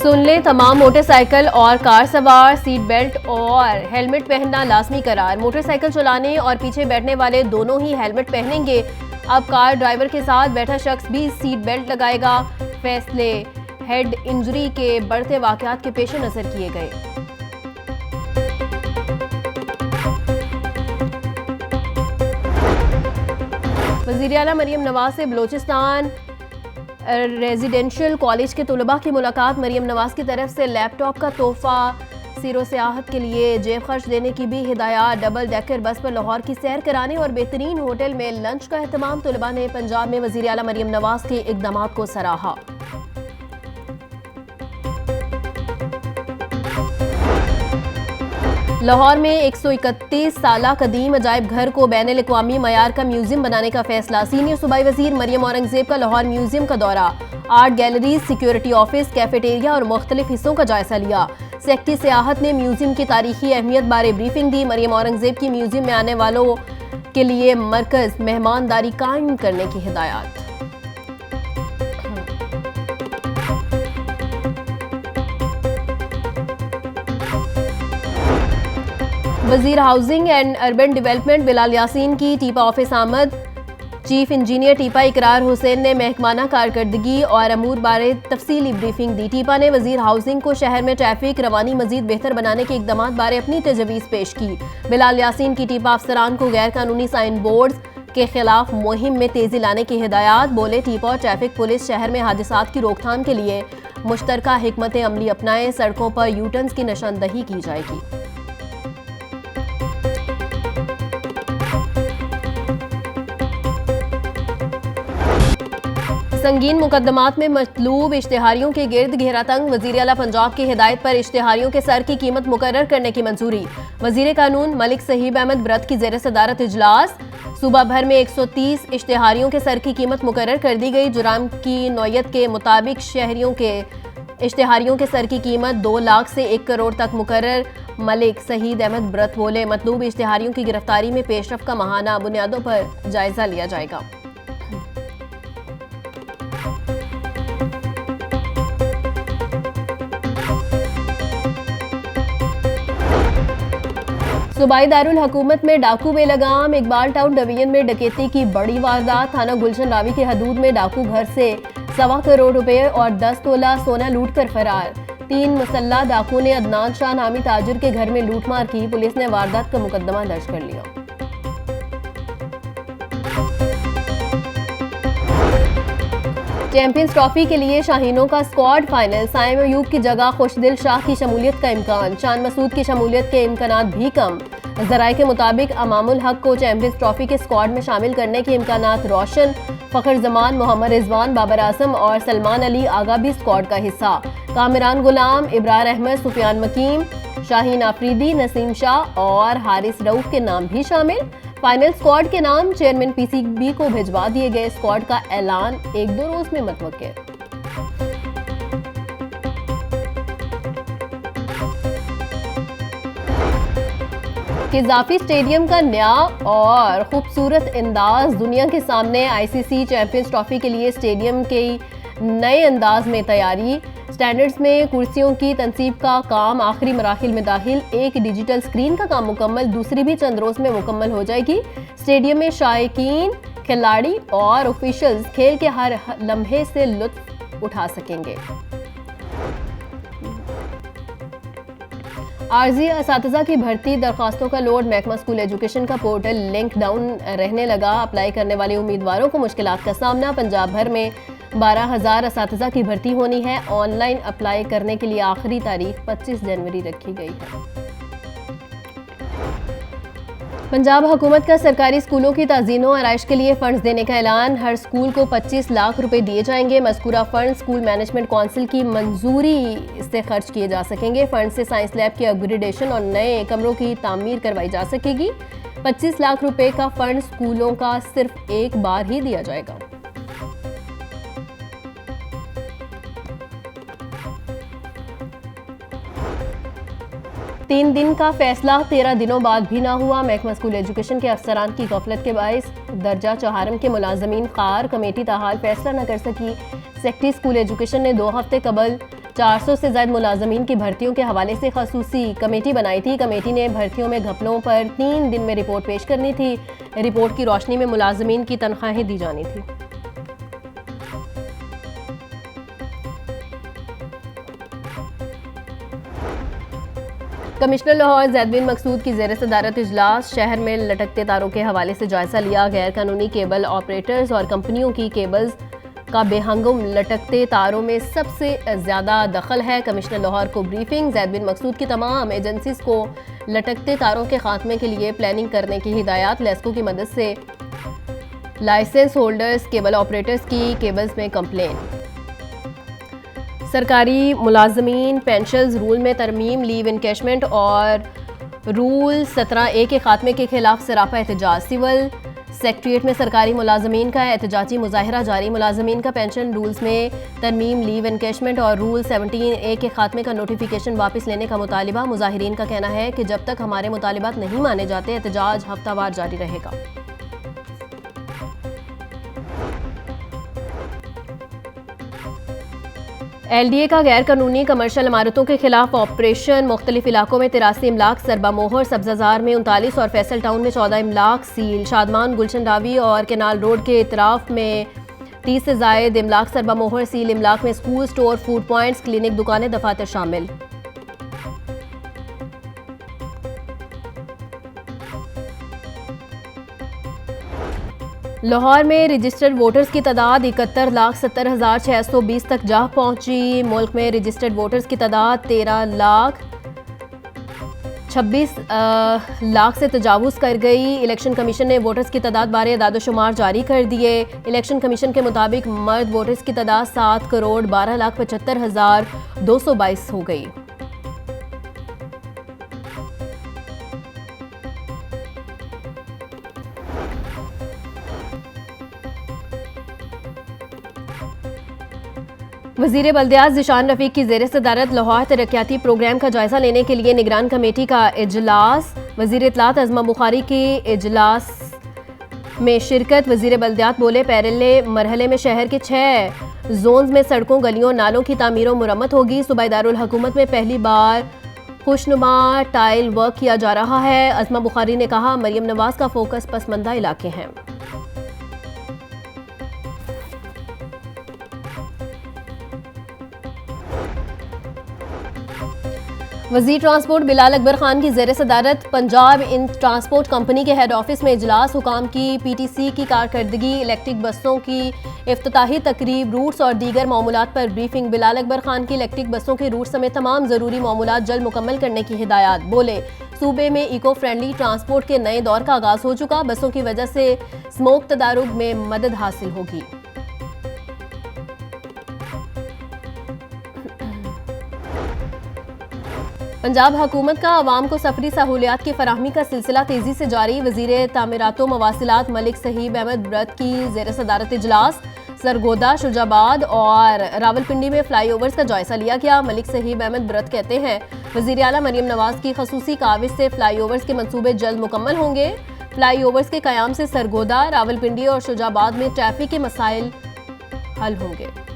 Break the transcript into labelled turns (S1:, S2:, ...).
S1: सुन लें, तमाम मोटरसाइकिल और कार सवार सीट बेल्ट और हेलमेट पहनना लाजमी करार। मोटरसाइकिल चलाने और पीछे बैठने वाले दोनों ही हेलमेट पहनेंगे। अब कार ड्राइवर के साथ बैठा शख्स भी सीट बेल्ट लगाएगा। फैसले हेड इंजरी के बढ़ते वाकयात के पेश नजर किए गए। वज़ीर आला मरियम नवाज से बलोचिस्तान रेजिडेंशियल कॉलेज के तलबा की मुलाकात। मरियम नवाज की तरफ से लैपटॉप का तोहफा, सीरो सियाहत के लिए जेब खर्च देने की भी हिदायत। डबल डेकर बस पर लाहौर की सैर कराने और बेहतरीन होटल में लंच का एहतमाम। तलबा ने पंजाब में वज़ीर आला मरियम नवाज के इक़दाम को सराहा। लाहौर में 131 साला कदीम अजायब घर को बैनुल अक़वामी मयार का म्यूजियम बनाने का फैसला। सीनियर सूबाई वजीर मरियम औरंगजेब का लाहौर म्यूजियम का दौरा। Art galleries, security office, cafeteria और मुख्तलिफ हिस्सों का जायजा लिया। सेक्रेटरी सियाहत ने म्यूजियम की तारीखी अहमियत बारे ब्रीफिंग दी। मरियम औरंगजेब की म्यूजियम में आने वालों के लिए मरकज मेहमानदारी कायम करने की हिदायत। वजीर housing and urban development Bilal Yasin की टीपा ऑफिस आमद। चीफ इंजीनियर टीपा इकरार हुसैन ने महकमाना कारकर्दगी और अमूर बारे तफसीली ब्रीफिंग दी। टीपा ने वजीर हाउसिंग को शहर में ट्रैफिक रवानी मजीद बेहतर बनाने के इकदाम बारे अपनी तजवीज़ पेश की। बिलाल यासीन की टीपा अफसरान को गैर कानूनी साइन बोर्ड के खिलाफ मुहिम में तेजी लाने की हिदायत। बोले, टीपा और ट्रैफिक पुलिस शहर में हादसात की रोकथाम के लिए मुश्तरका हिकमत अमली अपनाएं। सड़कों पर यूटर्न्स की निशानदही की जाएगी। संगीन मुकदमात में मतलूब इश्तिहारियों के गिर्द घेरा तंग। वज़ीर आला पंजाब की हिदायत पर इश्तिहारियों के सर की कीमत मुकर्रर करने की मंजूरी। वज़ीर कानून मलिक सहीब अहमद ब्रत की ज़ेर सदारत इजलास। सूबा भर में 130 इश्तिहारियों के सर की कीमत मुकर्रर कर दी गई। जुराम की नौयत के मुताबिक शहरियों के इश्तिहारियों के सर की कीमत 2 लाख से 1 करोड़ तक मुकर्रर। मलिक सहीद अहमद ब्रत बोले, मतलूब इश्तिहारियों की गिरफ्तारी में पेशरफ का माहाना बुनियादों पर जायजा लिया जाएगा। सूबाई दारुल हुकूमत में डाकू बेलगाम। इकबाल टाउन डिवीजन में डकैती की बड़ी वारदात। थाना गुलशन रावी के हदूद में डाकू घर से 1.25 करोड़ रुपए और 10 तोला सोना लूट कर फरार। 3 मुसल्ला डाकू ने अदनान शाह नामी ताजिर के घर में लूटमार की। पुलिस ने वारदात का मुकदमा दर्ज कर लिया। चैंपियंस ट्रॉफी के लिए शाहीनों का स्क्वाड फाइनल। साइम अयूब की जगह खुशदिल शाह की शमूलियत का इम्कान। शान मसूद की शमूलियत के इम्कानात भी कम। ज़राए के मुताबिक अमामुल हक को चैंपियंस ट्रॉफी के स्क्वाड में शामिल करने के इम्कानात रोशन। फ़खर जमान, मोहम्मद रिजवान, बाबर आजम और सलमान अली आगा भी स्क्वाड का हिस्सा। कामिरान गुलाम, इब्रार अहमद, सुफियान मकीम, शाहीन आफरीदी, नसीम शाह और हारिस रऊफ के नाम भी शामिल। फाइनल स्क्वाड के नाम चेयरमैन पीसीबी को भिजवा दिए गए। स्क्वाड का ऐलान 1-2 रोज में मुतवक्किल। किज़ाफी स्टेडियम का नया और खूबसूरत अंदाज दुनिया के सामने। आईसीसी चैंपियंस ट्रॉफी के लिए स्टेडियम के नए अंदाज में तैयारी। स्टैंडर्ड्स में कुर्सियों की तनसीब का काम आखिरी मराहिल में दाखिल। एक डिजिटल स्क्रीन का काम मुकम्मल, दूसरी भी चंद रोज में मुकम्मल हो जाएगी। स्टेडियम में शायकीन, खिलाड़ी और ऑफिशियल्स खेल के हर लम्हे से लुत्फ उठा सकेंगे। आर्जी असातिज़ा की भर्ती दरखास्तों का लोड। महकमा स्कूल एजुकेशन का पोर्टल लिंक डाउन रहने लगा। अप्लाई करने वाले उम्मीदवारों को मुश्किलात का सामना। पंजाब भर में 12,000 असातिज़ा की भर्ती होनी है। ऑनलाइन अप्लाई करने के लिए आखिरी तारीख 25 जनवरी रखी गई है। पंजाब हुकूमत का सरकारी स्कूलों की ताज़ीनों आराइश के लिए फंड्स देने का ऐलान। हर स्कूल को 25 लाख रुपए दिए जाएंगे। मज़कूरा फंड स्कूल मैनेजमेंट काउंसिल की मंजूरी से खर्च किए जा सकेंगे। फंड से साइंस लैब की अपग्रेडेशन और नए कमरों की तामीर करवाई जा सकेगी। 25 लाख रुपए का फंड स्कूलों का सिर्फ एक बार ही दिया जाएगा। तीन दिन का फैसला 13 दिनों बाद भी ना हुआ। महकमा स्कूल एजुकेशन के अफसरान की गफलत के बायस दर्जा चहारम के मुलाजमीन खार कमेटी ताहाल फैसला न कर सकी। सेक्रेटरी स्कूल एजुकेशन ने 2 हफ्ते कबल 400 से ज़ायद मुलाजमीन की भर्तियों के हवाले से खसूसी कमेटी बनाई थी। कमेटी ने भर्तियों में घपलों पर 3 दिन में रिपोर्ट पेश करनी थी। रिपोर्ट की रोशनी में मुलाजमीन की तनख्वाहें दी जानी थी। कमिश्नर लाहौर ज़ैद बिन मकसूद की ज़ेर सदारत इजलास। शहर में लटकते तारों के हवाले से जायज़ा लिया। गैर कानूनी केबल ऑपरेटर्स और कंपनियों की केबल्स का बेहंगम लटकते तारों में सबसे ज़्यादा दखल है। कमिश्नर लाहौर को ब्रीफिंग। ज़ैद बिन मकसूद की तमाम एजेंसीज को लटकते तारों के खात्मे के लिए प्लानिंग करने की हिदायत। लेस्को की मदद से लाइसेंस होल्डर्स केबल ऑपरेटर्स की केबल्स में कंप्लेन। सरकारी मुलाजमीन पेंशन्स रूल में तरमीम, लीव इनकैशमेंट और रूल 17A के खात्मे के खिलाफ सरापा एहतजाज। सिविल सेक्रेटरीट में सरकारी मुलाजमीन का एहतजाजी मुजाहिरा जारी। मुलाजमीन का पेंशन रूल्स में तरमीम, लीव इनकैशमेंट और रूल 17A के खात्मे का नोटिफिकेशन वापस लेने का मुतालिबा। मुजाहिरीन का कहना है कि जब तक हमारे मुतालिबात नहीं माने जाते एहतजाज हफ्तावार जारी रहेगा। LDA का गैर कानूनी कमर्शियल इमारतों के खिलाफ ऑपरेशन। मुख्तलिफ इलाकों में 83 इमलाक, सरबा मोहर, सब्जाजार में 39 और फैसल टाउन में 14 इमलाक सील। शादमान, गुलशन डावी और केनाल रोड के इतराफ में 30 से ज़ायद इमलाक, सरबा मोहर सील। इमलाक में school, store, food points, clinic, दुकानें, दफातर शामिल। लाहौर में रजिस्टर्ड वोटर्स की तादाद 71,70,620 तक जा पहुंची। मुल्क में रजिस्टर्ड वोटर्स की तादाद 13,26 लाख से तजावुज़ कर गई। इलेक्शन कमीशन ने वोटर्स की तादाद बारे अदाद-ओ-शुमार जारी कर दिए। इलेक्शन कमीशन के मुताबिक मर्द वोटर्स की तादाद 7,12,75,222 हो गई। वज़ीर बल्दियात ज़ीशान रफ़ीक की ज़ेर सदारत लाहौर तरक्याती प्रोग्राम का जायज़ा लेने के लिए निगरान कमेटी का इजलास। वज़ीर इत्तलात अज़मा बुखारी की इजलास में शिरकत। वज़ीर बल्दियात बोले, पहले मरहले में शहर के 6 जोन्स में सड़कों, गलियों, नालों की तामीर और मुरम्मत होगी। सूबाई दारुल हुकूमत में पहली बार खुशनुमा टाइल वर्क किया जा रहा है। अज़मा बुखारी ने कहा, मरियम नवाज का फोकस पसमंदा इलाके हैं। वज़ीर ट्रांसपोर्ट बिलाल अकबर खान की ज़ेर सदारत पंजाब इन ट्रांसपोर्ट कंपनी के हेड ऑफिस में इजलास। हुकाम की PTC की कारकर्दगी, इलेक्ट्रिक बसों की इफ्तिताही तकरीब, रूट्स और दीगर मामूलात पर ब्रीफिंग। बिलाल अकबर खान की इलेक्ट्रिक बसों के रूट समेत तमाम ज़रूरी मामूलात जल्द मुकम्मल करने की हिदायत। बोले, सूबे में इको फ्रेंडली ट्रांसपोर्ट के नए दौर का आगाज़ हो चुका। बसों की वजह से स्मोक तदारुक में मदद हासिल होगी। पंजाब हुकूमत का अवाम को सफरी सहूलियात की फराहमी का सिलसिला तेजी से जारी। वज़ीर तामीरातो मवासिलात मलिक सहीब अहमद ब्रत की ज़ेर सदारत इजलास। सरगोदा, शुजाबाद और रावलपिंडी में फ्लाईओवर्स का जायजा लिया गया। मलिक सहीब अहमद ब्रत कहते हैं, वज़ीर आला मरियम नवाज की खसूसी काविश से फ्लाईओवर्स के मंसूबे जल्द मुकम्मल होंगे। फ्लाईओवर्स के क़याम से सरगोदा, रावलपिंडी और शुजाबाद में ट्रैफिक के मसाइल हल होंगे।